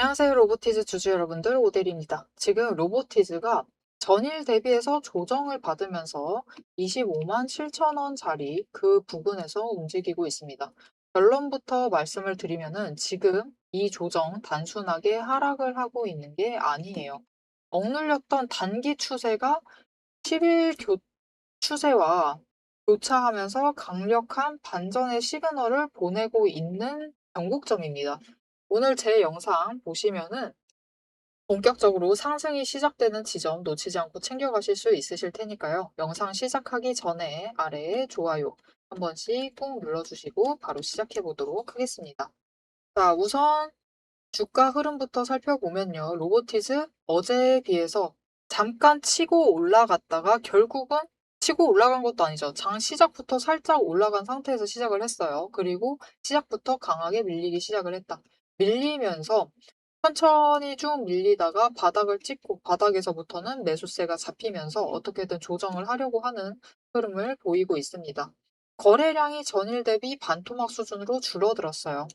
안녕하세요. 로보티즈 주주 여러분들, 오델입니다. 지금 로보티즈가 전일 대비해서 조정을 받으면서 25만 7천 원짜리 그 부근에서 움직이고 있습니다. 결론부터 말씀을 드리면은 지금 이 조정 단순하게 하락을 하고 있는 게 아니에요. 억눌렸던 단기 추세가 10일 추세와 교차하면서 강력한 반전의 시그널을 보내고 있는 변곡점입니다. 오늘 제 영상 보시면은 본격적으로 상승이 시작되는 지점 놓치지 않고 챙겨가실 수 있으실 테니까요. 영상 시작하기 전에 아래에 좋아요 한 번씩 꾹 눌러주시고 바로 시작해 보도록 하겠습니다. 자, 우선 주가 흐름부터 살펴보면요. 로보티즈 어제에 비해서 잠깐 치고 올라갔다가 결국은 치고 올라간 것도 아니죠. 장 시작부터 살짝 올라간 상태에서 시작을 했어요. 그리고 시작부터 강하게 밀리기 시작을 했다. 밀리면서 천천히 쭉 밀리다가 바닥을 찍고 바닥에서부터는 매수세가 잡히면서 어떻게든 조정을 하려고 하는 흐름을 보이고 있습니다. 거래량이 전일 대비 반토막 수준으로 줄어들었어요.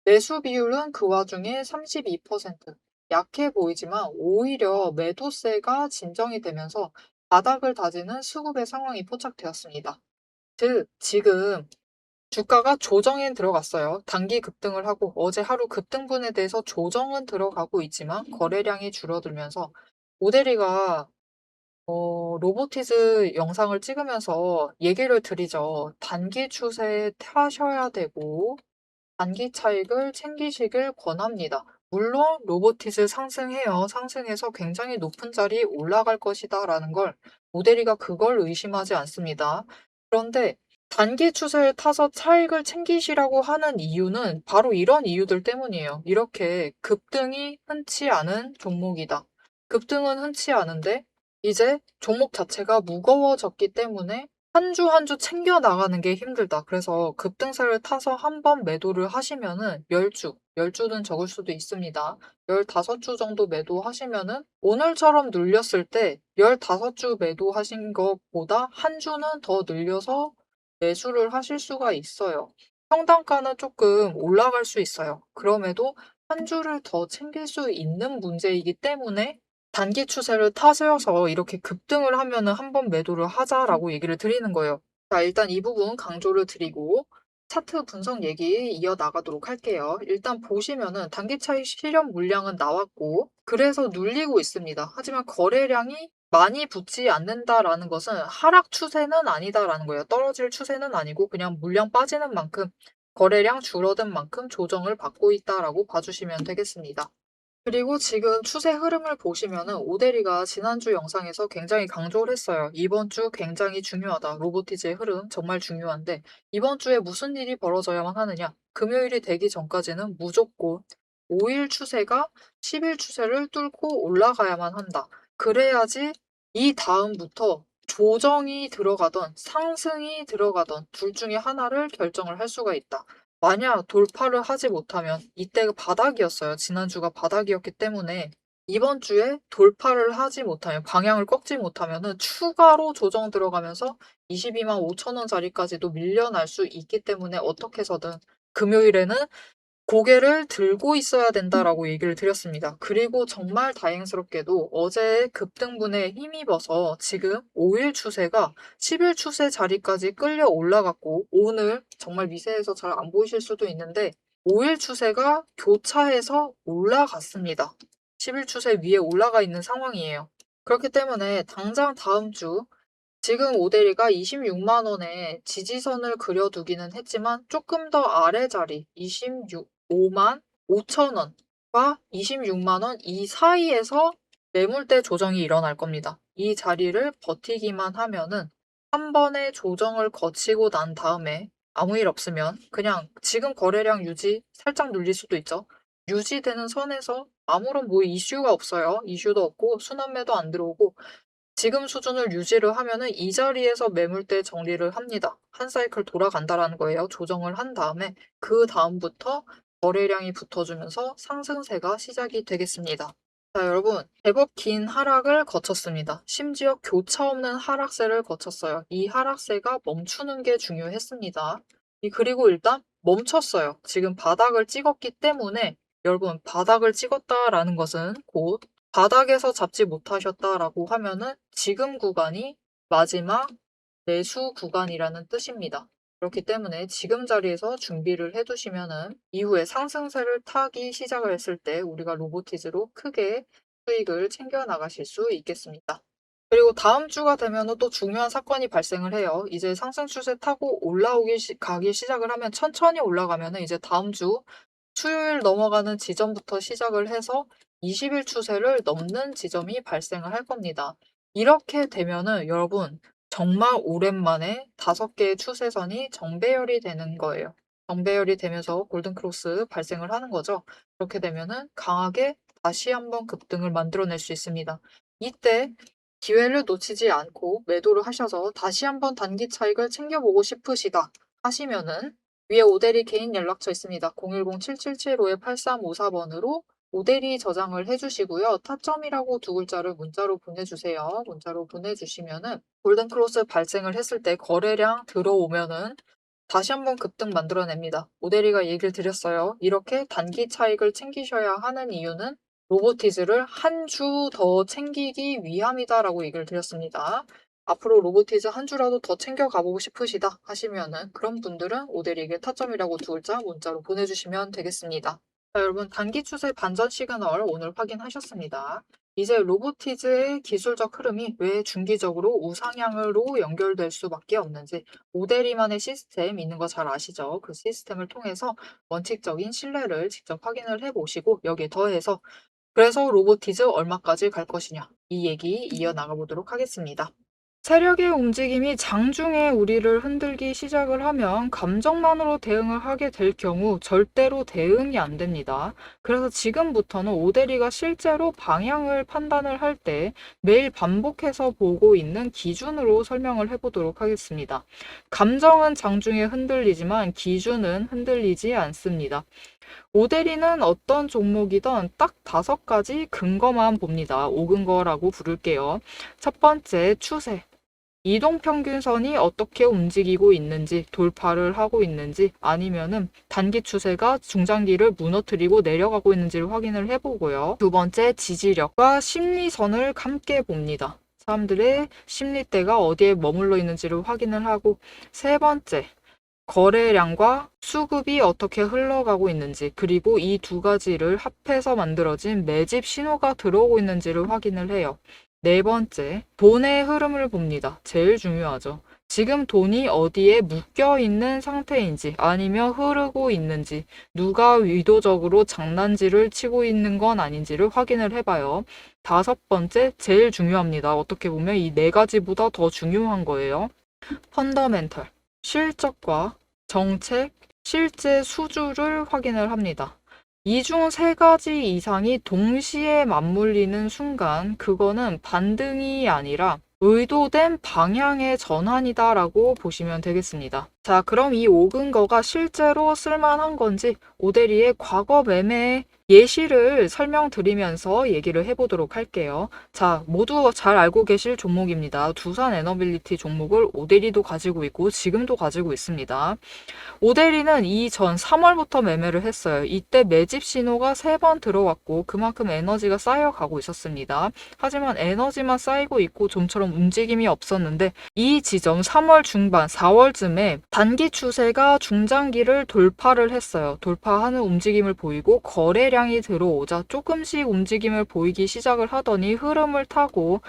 매수 비율은 그 와중에 32%. 약해 보이지만 오히려 매도세가 진정이 되면서 바닥을 다지는 수급의 상황이 포착되었습니다. 즉, 지금 주가가 조정에 들어갔어요. 단기 급등을 하고 어제 하루 급등분에 대해서 조정은 들어가고 있지만 거래량이 줄어들면서 오데리가 로보티즈 영상을 찍으면서 얘기를 드리죠. 단기 추세에 타셔야 되고 단기 차익을 챙기시길 권합니다. 물론 로보티즈 상승해요. 상승해서 굉장히 높은 자리에 올라갈 것이다 라는 걸 모델이가 그걸 의심하지 않습니다. 그런데 단기 추세를 타서 차익을 챙기시라고 하는 이유는 바로 이런 이유들 때문이에요. 이렇게 급등이 흔치 않은 종목이다. 급등은 흔치 않은데 이제 종목 자체가 무거워졌기 때문에 한 주 한 주 챙겨 나가는 게 힘들다. 그래서 급등세를 타서 한 번 매도를 하시면은 10주, 10주는 적을 수도 있습니다. 15주 정도 매도하시면은 오늘처럼 눌렸을 때 15주 매도하신 것보다 한 주는 더 늘려서 매수를 하실 수가 있어요. 평단가는 조금 올라갈 수 있어요. 그럼에도 한 주를 더 챙길 수 있는 문제이기 때문에 단기 추세를 타세워서 이렇게 급등을 하면은 한 번 매도를 하자라고 얘기를 드리는 거예요. 자, 일단 이 부분 강조를 드리고 차트 분석 얘기 이어나가도록 할게요. 일단 보시면은 단기 차익 실현 물량은 나왔고 그래서 눌리고 있습니다. 하지만 거래량이 많이 붙지 않는다라는 것은 하락 추세는 아니다라는 거예요. 떨어질 추세는 아니고 그냥 물량 빠지는 만큼 거래량 줄어든 만큼 조정을 받고 있다라고 봐주시면 되겠습니다. 그리고 지금 추세 흐름을 보시면은 오데리가 지난주 영상에서 굉장히 강조를 했어요. 이번 주 굉장히 중요하다. 로보티즈의 흐름 정말 중요한데 이번 주에 무슨 일이 벌어져야만 하느냐? 금요일이 되기 전까지는 무조건 5일 추세가 10일 추세를 뚫고 올라가야만 한다. 그래야지 이 다음부터 조정이 들어가던 상승이 들어가던 둘 중에 하나를 결정을 할 수가 있다. 만약 돌파를 하지 못하면 이때가 바닥이었어요. 지난주가 바닥이었기 때문에 이번 주에 돌파를 하지 못하면 방향을 꺾지 못하면은 추가로 조정 들어가면서 22만 5천 원짜리까지도 밀려날 수 있기 때문에 어떻게 해서든 금요일에는 고개를 들고 있어야 된다라고 얘기를 드렸습니다. 그리고 정말 다행스럽게도 어제 급등분에 힘입어서 지금 5일 추세가 10일 추세 자리까지 끌려 올라갔고 오늘 정말 미세해서 잘 안 보이실 수도 있는데 5일 추세가 교차해서 올라갔습니다. 10일 추세 위에 올라가 있는 상황이에요. 그렇기 때문에 당장 다음 주 지금 오데리가 26만 원에 지지선을 그려두기는 했지만 조금 더 아래 자리 25만 5천 원과 26만 원 이 사이에서 매물대 조정이 일어날 겁니다. 이 자리를 버티기만 하면은 한 번의 조정을 거치고 난 다음에 아무 일 없으면 그냥 지금 거래량 유지 살짝 눌릴 수도 있죠. 유지되는 선에서 아무런 뭐 이슈가 없어요. 이슈도 없고 순환매도 안 들어오고 지금 수준을 유지를 하면은 이 자리에서 매물대 정리를 합니다. 한 사이클 돌아간다라는 거예요. 조정을 한 다음에 그 다음부터 거래량이 붙어주면서 상승세가 시작이 되겠습니다. 자, 여러분, 제법 긴 하락을 거쳤습니다. 심지어 교차 없는 하락세를 거쳤어요. 이 하락세가 멈추는 게 중요했습니다. 그리고 일단 멈췄어요. 지금 바닥을 찍었기 때문에 여러분, 바닥을 찍었다라는 것은 곧 바닥에서 잡지 못하셨다라고 하면은 지금 구간이 마지막 매수 구간이라는 뜻입니다. 그렇기 때문에 지금 자리에서 준비를 해두시면은 이후에 상승세를 타기 시작을 했을 때 우리가 로보티즈로 크게 수익을 챙겨 나가실 수 있겠습니다. 그리고 다음 주가 되면은 또 중요한 사건이 발생을 해요. 이제 상승 추세 타고 가기 시작을 하면 천천히 올라가면은 이제 다음 주 수요일 넘어가는 지점부터 시작을 해서 20일 추세를 넘는 지점이 발생을 할 겁니다. 이렇게 되면은 여러분 정말 오랜만에 5개의 추세선이 정배열이 되는 거예요. 정배열이 되면서 골든크로스 발생을 하는 거죠. 그렇게 되면은 강하게 다시 한번 급등을 만들어낼 수 있습니다. 이때 기회를 놓치지 않고 매도를 하셔서 다시 한번 단기 차익을 챙겨보고 싶으시다 하시면은 위에 오대리 개인 연락처 있습니다. 010-7775-8354번으로 오대리 저장을 해주시고요. 타점이라고 2글자를 문자로 보내주세요. 문자로 보내주시면은 골든크로스 발생을 했을 때 거래량 들어오면은 다시 한번 급등 만들어냅니다. 오대리가 얘기를 드렸어요. 이렇게 단기 차익을 챙기셔야 하는 이유는 로보티즈를 한 주 더 챙기기 위함이다라고 얘기를 드렸습니다. 앞으로 로보티즈 한 주라도 더 챙겨가보고 싶으시다 하시면은 그런 분들은 오대리에게 타점이라고 2글자 문자로 보내주시면 되겠습니다. 자, 여러분 단기 추세 반전 시그널 오늘 확인하셨습니다. 이제 로보티즈의 기술적 흐름이 왜 중기적으로 우상향으로 연결될 수밖에 없는지 오대리만의 시스템 있는 거 잘 아시죠? 그 시스템을 통해서 원칙적인 신뢰를 직접 확인을 해보시고 여기에 더해서 그래서 로보티즈 얼마까지 갈 것이냐 이 얘기 이어나가 보도록 하겠습니다. 세력의 움직임이 장중에 우리를 흔들기 시작을 하면 감정만으로 대응을 하게 될 경우 절대로 대응이 안 됩니다. 그래서 지금부터는 오대리가 실제로 방향을 판단을 할 때 매일 반복해서 보고 있는 기준으로 설명을 해보도록 하겠습니다. 감정은 장중에 흔들리지만 기준은 흔들리지 않습니다. 오대리는 어떤 종목이든 딱 5가지 근거만 봅니다. 5근거라고 부를게요. 첫 번째, 추세. 이동평균선이 어떻게 움직이고 있는지, 돌파를 하고 있는지, 아니면은 단기 추세가 중장기를 무너뜨리고 내려가고 있는지를 확인을 해보고요. 두 번째, 지지력과 심리선을 함께 봅니다. 사람들의 심리대가 어디에 머물러 있는지를 확인을 하고, 세 번째, 거래량과 수급이 어떻게 흘러가고 있는지, 그리고 이 2가지를 합해서 만들어진 매집 신호가 들어오고 있는지를 확인을 해요. 네 번째, 돈의 흐름을 봅니다. 제일 중요하죠. 지금 돈이 어디에 묶여 있는 상태인지 아니면 흐르고 있는지, 누가 의도적으로 장난질을 치고 있는 건 아닌지를 확인을 해봐요. 5번째, 제일 중요합니다. 어떻게 보면 이 4가지보다 더 중요한 거예요. 펀더멘털, 실적과 정책, 실제 수주를 확인을 합니다. 이 중 3가지 이상이 동시에 맞물리는 순간 그거는 반등이 아니라 의도된 방향의 전환이다라고 보시면 되겠습니다. 자, 그럼 이 5근거가 실제로 쓸만한 건지 오대리의 과거 매매 예시를 설명드리면서 얘기를 해보도록 할게요. 자, 모두 잘 알고 계실 종목입니다. 두산 에너빌리티 종목을 오대리도 가지고 있고 지금도 가지고 있습니다. 오대리는 이전 3월부터 매매를 했어요. 이때 매집 신호가 3번 들어왔고 그만큼 에너지가 쌓여가고 있었습니다. 하지만 에너지만 쌓이고 있고 좀처럼 움직임이 없었는데 이 지점 3월 중반 4월쯤에 단기 추세가 중장기를 돌파를 했어요. 돌파하는 움직임을 보이고 거래량이 들어오자 조금씩 움직임을 보이기 시작을 하더니 흐름을 타고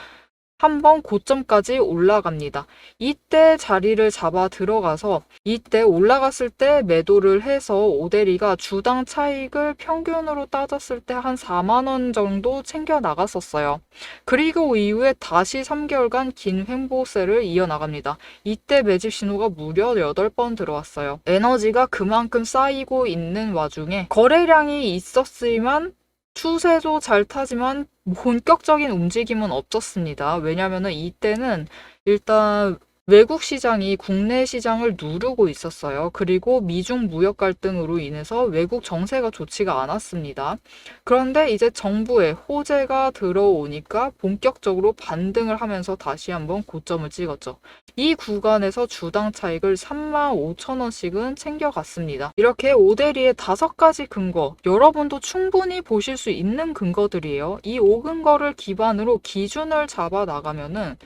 한번 고점까지 올라갑니다. 이때 자리를 잡아 들어가서 이때 올라갔을 때 매도를 해서 오대리가 주당 차익을 평균으로 따졌을 때 한 4만 원 정도 챙겨 나갔었어요. 그리고 이후에 다시 3개월간 긴 횡보세를 이어나갑니다. 이때 매집 신호가 무려 8번 들어왔어요. 에너지가 그만큼 쌓이고 있는 와중에 거래량이 있었지만 추세도 잘 타지만 본격적인 움직임은 없었습니다. 왜냐면은 이때는 일단 외국 시장이 국내 시장을 누르고 있었어요. 그리고 미중 무역 갈등으로 인해서 외국 정세가 좋지가 않았습니다. 그런데 이제 정부의 호재가 들어오니까 본격적으로 반등을 하면서 다시 한번 고점을 찍었죠. 이 구간에서 주당 차익을 35,000원씩은 챙겨갔습니다. 이렇게 오데리의 5가지 근거, 여러분도 충분히 보실 수 있는 근거들이에요. 이 5근거를 기반으로 기준을 잡아 나가면은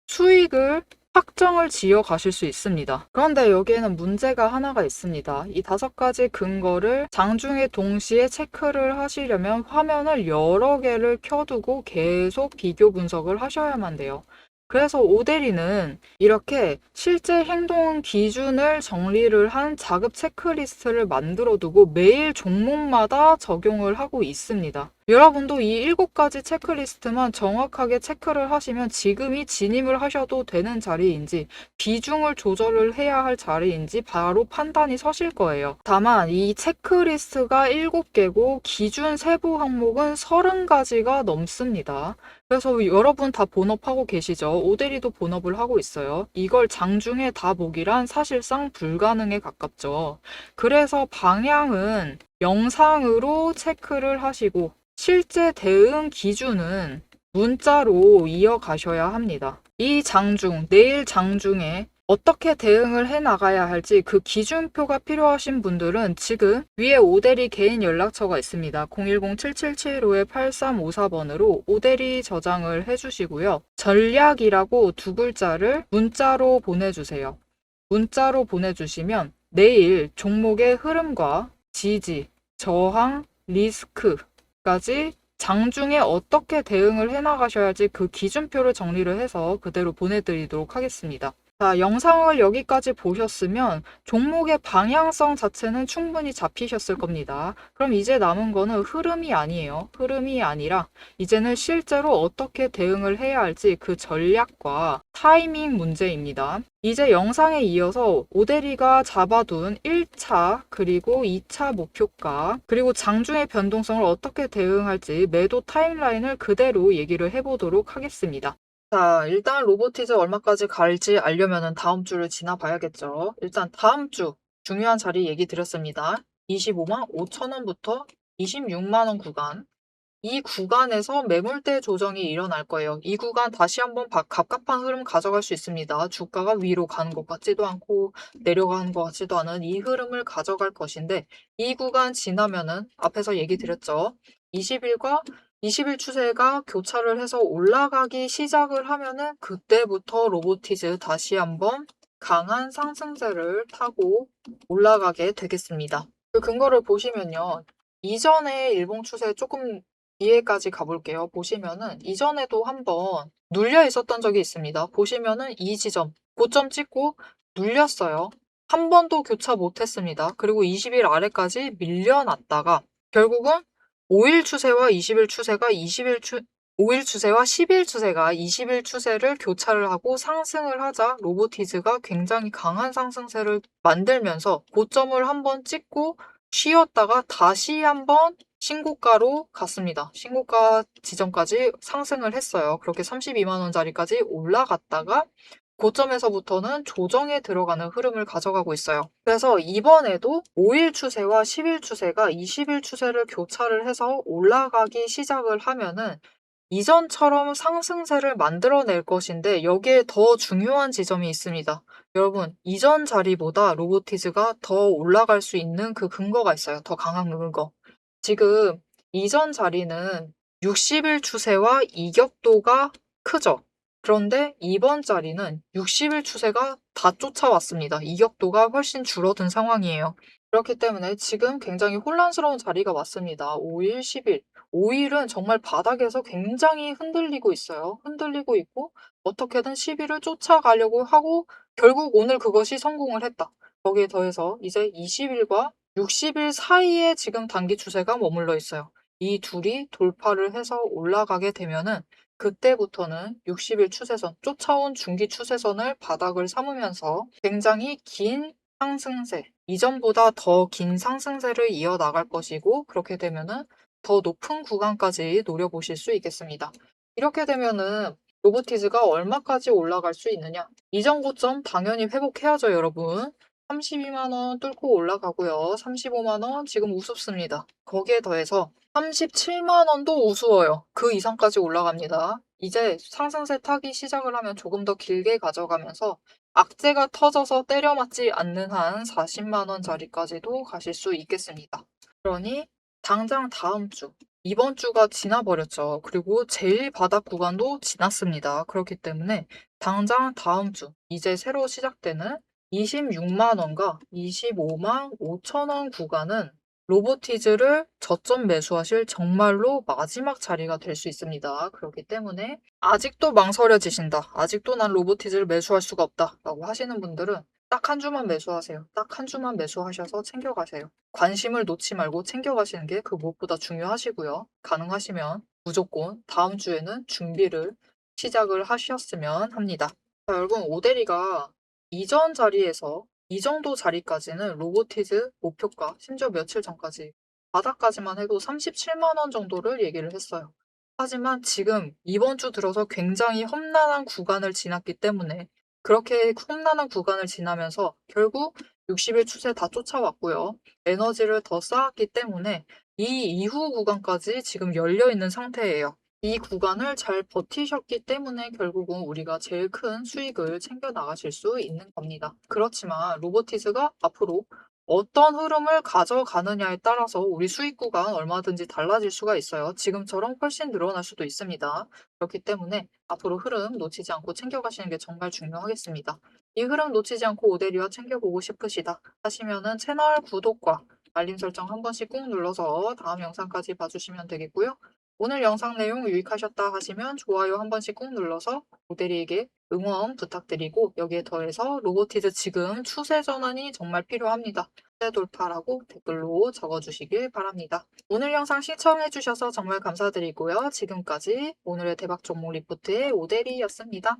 수익을 확정을 지어 가실 수 있습니다. 그런데 여기에는 문제가 하나가 있습니다. 이 5가지 근거를 장중에 동시에 체크를 하시려면 화면을 여러 개를 켜두고 계속 비교 분석을 하셔야만 돼요. 그래서 오데리는 이렇게 실제 행동 기준을 정리를 한 자급 체크리스트를 만들어 두고 매일 종목마다 적용을 하고 있습니다. 여러분도 이 7가지 체크리스트만 정확하게 체크를 하시면 지금이 진입을 하셔도 되는 자리인지 비중을 조절을 해야 할 자리인지 바로 판단이 서실 거예요. 다만 이 체크리스트가 7개고 기준 세부 항목은 30가지가 넘습니다. 그래서 여러분 다 본업하고 계시죠? 오데리도 본업을 하고 있어요. 이걸 장중에 다 보기란 사실상 불가능에 가깝죠. 그래서 방향은 영상으로 체크를 하시고 실제 대응 기준은 문자로 이어가셔야 합니다. 이 장중, 내일 장중에 어떻게 대응을 해 나가야 할지 그 기준표가 필요하신 분들은 지금 위에 오데리 개인 연락처가 있습니다. 010-7775-8354번으로 오데리 저장을 해주시고요. 전략이라고 2글자를 문자로 보내주세요. 문자로 보내주시면 내일 종목의 흐름과 지지, 저항, 리스크까지 장중에 어떻게 대응을 해나가셔야 할지 그 기준표를 정리를 해서 그대로 보내드리도록 하겠습니다. 자, 영상을 여기까지 보셨으면 종목의 방향성 자체는 충분히 잡히셨을 겁니다. 그럼 이제 남은 거는 흐름이 아니에요. 흐름이 아니라 이제는 실제로 어떻게 대응을 해야 할지 그 전략과 타이밍 문제입니다. 이제 영상에 이어서 오데리가 잡아둔 1차 그리고 2차 목표가 그리고 장중의 변동성을 어떻게 대응할지 매도 타임라인을 그대로 얘기를 해보도록 하겠습니다. 자, 일단 로보티즈 얼마까지 갈지 알려면 다음 주를 지나봐야겠죠. 일단 다음 주 중요한 자리 얘기 드렸습니다. 25만 5천 원부터 26만 원 구간. 이 구간에서 매물대 조정이 일어날 거예요. 이 구간 다시 한번 갑갑한 흐름 가져갈 수 있습니다. 주가가 위로 가는 것 같지도 않고 내려가는 것 같지도 않은 이 흐름을 가져갈 것인데 이 구간 지나면은 앞에서 얘기 드렸죠. 20일과 20일 추세가 교차를 해서 올라가기 시작을 하면은 그때부터 로보티즈 다시 한번 강한 상승세를 타고 올라가게 되겠습니다. 그 근거를 보시면요. 이전에 일봉 추세 조금 뒤에까지 가볼게요. 보시면은 이전에도 한번 눌려 있었던 적이 있습니다. 보시면은 이 지점, 고점 찍고 눌렸어요. 한 번도 교차 못했습니다. 그리고 20일 아래까지 밀려났다가 결국은 5일 추세와 20일 추세가 5일 추세와 10일 추세가 20일 추세를 교차를 하고 상승을 하자 로보티즈가 굉장히 강한 상승세를 만들면서 고점을 한번 찍고 쉬었다가 다시 한번 신고가로 갔습니다. 신고가 지점까지 상승을 했어요. 그렇게 32만 원짜리까지 올라갔다가 고점에서부터는 조정에 들어가는 흐름을 가져가고 있어요. 그래서 이번에도 5일 추세와 10일 추세가 20일 추세를 교차를 해서 올라가기 시작을 하면은 이전처럼 상승세를 만들어낼 것인데 여기에 더 중요한 지점이 있습니다. 여러분, 이전 자리보다 로보티즈가 더 올라갈 수 있는 그 근거가 있어요. 더 강한 근거. 지금 이전 자리는 60일 추세와 이격도가 크죠. 그런데 이번 자리는 60일 추세가 다 쫓아왔습니다. 이격도가 훨씬 줄어든 상황이에요. 그렇기 때문에 지금 굉장히 혼란스러운 자리가 왔습니다. 5일, 10일. 5일은 정말 바닥에서 굉장히 흔들리고 있어요. 흔들리고 있고 어떻게든 10일을 쫓아가려고 하고 결국 오늘 그것이 성공을 했다. 거기에 더해서 이제 20일과 60일 사이에 지금 단기 추세가 머물러 있어요. 이 둘이 돌파를 해서 올라가게 되면은 그때부터는 60일 추세선, 쫓아온 중기 추세선을 바닥을 삼으면서 굉장히 긴 상승세, 이전보다 더 긴 상승세를 이어나갈 것이고 그렇게 되면은 더 높은 구간까지 노려보실 수 있겠습니다. 이렇게 되면은 로보티즈가 얼마까지 올라갈 수 있느냐? 이전 고점 당연히 회복해야죠, 여러분. 32만 원 뚫고 올라가고요. 35만 원 지금 우습습니다. 거기에 더해서 37만 원도 우스워요. 그 이상까지 올라갑니다. 이제 상승세 타기 시작을 하면 조금 더 길게 가져가면서 악재가 터져서 때려 맞지 않는 한 40만 원짜리까지도 가실 수 있겠습니다. 그러니 당장 다음 주, 이번 주가 지나버렸죠. 그리고 제일 바닥 구간도 지났습니다. 그렇기 때문에 당장 다음 주, 이제 새로 시작되는 26만 원과 25만 5천 원 구간은 로보티즈를 저점 매수하실 정말로 마지막 자리가 될 수 있습니다. 그렇기 때문에 아직도 망설여지신다. 아직도 난 로보티즈를 매수할 수가 없다. 라고 하시는 분들은 딱 한 주만 매수하세요. 딱 한 주만 매수하셔서 챙겨가세요. 관심을 놓지 말고 챙겨가시는 게 그 무엇보다 중요하시고요. 가능하시면 무조건 다음 주에는 준비를 시작을 하셨으면 합니다. 자, 여러분, 오데리가 이전 자리에서 이 정도 자리까지는 로보티즈 목표가 심지어 며칠 전까지 바닥까지만 해도 37만 원 정도를 얘기를 했어요. 하지만 지금 이번 주 들어서 굉장히 험난한 구간을 지났기 때문에 그렇게 험난한 구간을 지나면서 결국 60일 추세 다 쫓아왔고요. 에너지를 더 쌓았기 때문에 이 이후 구간까지 지금 열려 있는 상태예요. 이 구간을 잘 버티셨기 때문에 결국은 우리가 제일 큰 수익을 챙겨 나가실 수 있는 겁니다. 그렇지만 로보티즈가 앞으로 어떤 흐름을 가져가느냐에 따라서 우리 수익 구간 얼마든지 달라질 수가 있어요. 지금처럼 훨씬 늘어날 수도 있습니다. 그렇기 때문에 앞으로 흐름 놓치지 않고 챙겨가시는 게 정말 중요하겠습니다. 이 흐름 놓치지 않고 오데리와 챙겨보고 싶으시다 하시면은 채널 구독과 알림 설정 한 번씩 꾹 눌러서 다음 영상까지 봐주시면 되겠고요. 오늘 영상 내용 유익하셨다 하시면 좋아요 한 번씩 꾹 눌러서 오데리에게 응원 부탁드리고 여기에 더해서 로보티즈 지금 추세 전환이 정말 필요합니다. 추세 돌파라고 댓글로 적어주시길 바랍니다. 오늘 영상 시청해주셔서 정말 감사드리고요. 지금까지 오늘의 대박 종목 리포트의 오데리였습니다.